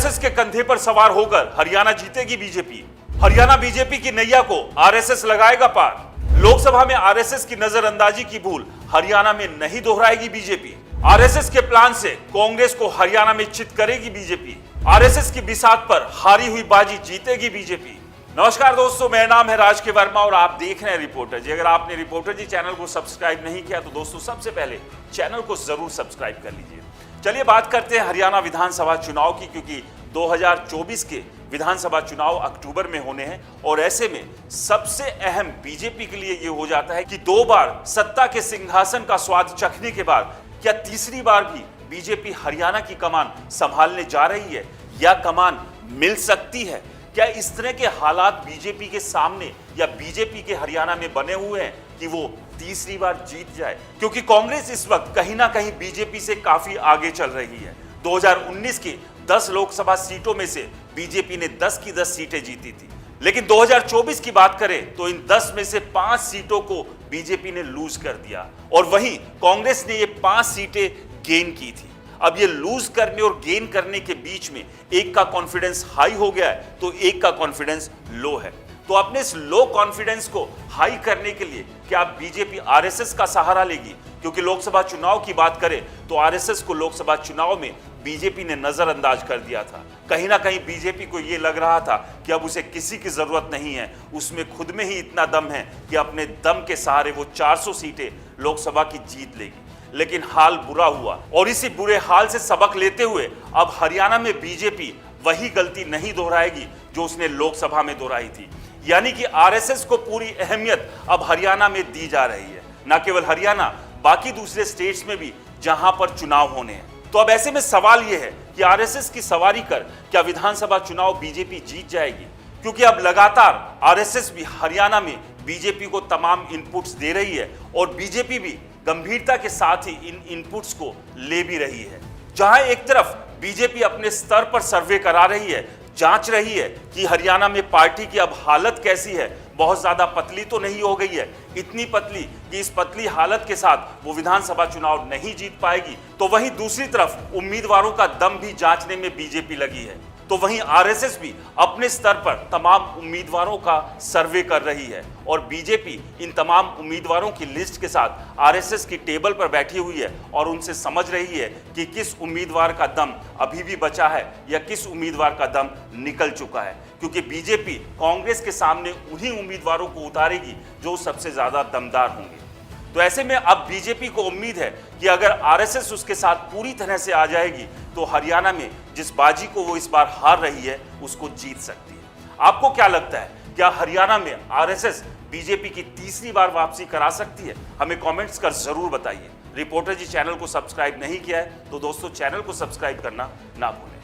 RSS के कंधे पर सवार होकर हरियाणा जीतेगी बीजेपी। हरियाणा बीजेपी की नैया को आरएसएस लगाएगा पार। लोकसभा में आरएसएस की नजरअंदाजी की भूल हरियाणा में नहीं दोहराएगी बीजेपी। आरएसएस के प्लान से कांग्रेस को हरियाणा में चित करेगी बीजेपी। आरएसएस की बिसात पर हारी हुई बाजी जीतेगी बीजेपी। नमस्कार दोस्तों, मेरा नाम है राज के वर्मा और आप देख रहे हैं रिपोर्टर जी। अगर आपने रिपोर्टर जी चैनल को सब्सक्राइब नहीं किया तो दोस्तों सबसे पहले चैनल को जरूर सब्सक्राइब कर लीजिए। चलिए बात करते हैं हरियाणा विधानसभा चुनाव की, क्योंकि 2024 के विधानसभा चुनाव अक्टूबर में होने हैं और ऐसे में सबसे अहम बीजेपी के लिए यह हो जाता है कि 2 बार सत्ता के सिंहासन का स्वाद चखने के बाद क्या तीसरी बार भी बीजेपी हरियाणा की कमान संभालने जा रही है या कमान मिल सकती है। क्या इस तरह के हालात बीजेपी के सामने या बीजेपी के हरियाणा में बने हुए हैं कि वो तीसरी बार जीत जाए, क्योंकि कांग्रेस इस वक्त कहीं ना कहीं बीजेपी से काफी आगे चल रही है। 2019 की 10 लोकसभा सीटों में से बीजेपी ने 10 की 10 सीटें जीती थी, लेकिन 2024 की बात करें तो इन 10 में से 5 सीटों को बीजेपी ने लूज कर दिया और वहीं कांग्रेस ने ये 5 सीटें गेन की थी। अब ये लूज करने और गेन करने के बीच में एक का कॉन्फिडेंस हाई हो गया है तो एक का कॉन्फिडेंस लो है। तो अपने इस लो कॉन्फिडेंस को हाई करने के लिए क्या बीजेपी आरएसएस का सहारा लेगी? क्योंकि लोकसभा चुनाव की बात करें तो आरएसएस को लोकसभा चुनाव में बीजेपी ने नजरअंदाज कर दिया था। कहीं ना कहीं बीजेपी को यह लग रहा था कि अब उसे किसी की जरूरत नहीं है, उसमें खुद में ही इतना दम है कि अपने दम के सहारे वो 400 सीटें लोकसभा की जीत लेगी। लेकिन हाल बुरा हुआ और इसी बुरे हाल से सबक लेते हुए अब हरियाणा में बीजेपी वही गलती नहीं दोहराएगी जो उसने लोकसभा में दोहराई थी। यानी कि आरएसएस को पूरी अहमियत अब हरियाणा में दी जा रही है, न केवल हरियाणा, बाकी दूसरे स्टेट्स में भी जहां पर चुनाव होने हैं। तो अब ऐसे में सवाल यह है कि आरएसएस की सवारी कर क्या विधानसभा चुनाव बीजेपी जीत जाएगी? क्योंकि अब लगातार आरएसएस भी हरियाणा में बीजेपी को तमाम इनपुट्स दे रही है और बीजेपी भी गंभीरता के साथ ही इन इनपुट्स को ले भी रही है। जहां एक तरफ बीजेपी अपने स्तर पर सर्वे करा रही है, जांच रही है कि हरियाणा में पार्टी की अब हालत कैसी है, बहुत ज्यादा पतली तो नहीं हो गई है, इतनी पतली कि इस पतली हालत के साथ वो विधानसभा चुनाव नहीं जीत पाएगी। तो वहीं दूसरी तरफ उम्मीदवारों का दम भी जांचने में बीजेपी लगी है। तो वहीं आरएसएस भी अपने स्तर पर तमाम उम्मीदवारों का सर्वे कर रही है और बीजेपी इन तमाम उम्मीदवारों की लिस्ट के साथ आरएसएस की टेबल पर बैठी हुई है और उनसे समझ रही है कि किस उम्मीदवार का दम अभी भी बचा है या किस उम्मीदवार का दम निकल चुका है। क्योंकि बीजेपी कांग्रेस के सामने उन्हीं उम्मीदवारों को उतारेगी जो सबसे ज्यादा दमदार होंगे। तो ऐसे में अब बीजेपी को उम्मीद है कि अगर आरएसएस उसके साथ पूरी तरह से आ जाएगी तो हरियाणा में जिस बाजी को वो इस बार हार रही है उसको जीत सकती है। आपको क्या लगता है, क्या हरियाणा में आरएसएस बीजेपी की तीसरी बार वापसी करा सकती है? हमें कमेंट्स कर जरूर बताइए। रिपोर्टर जी चैनल को सब्सक्राइब नहीं किया है तो दोस्तों चैनल को सब्सक्राइब करना ना भूलें।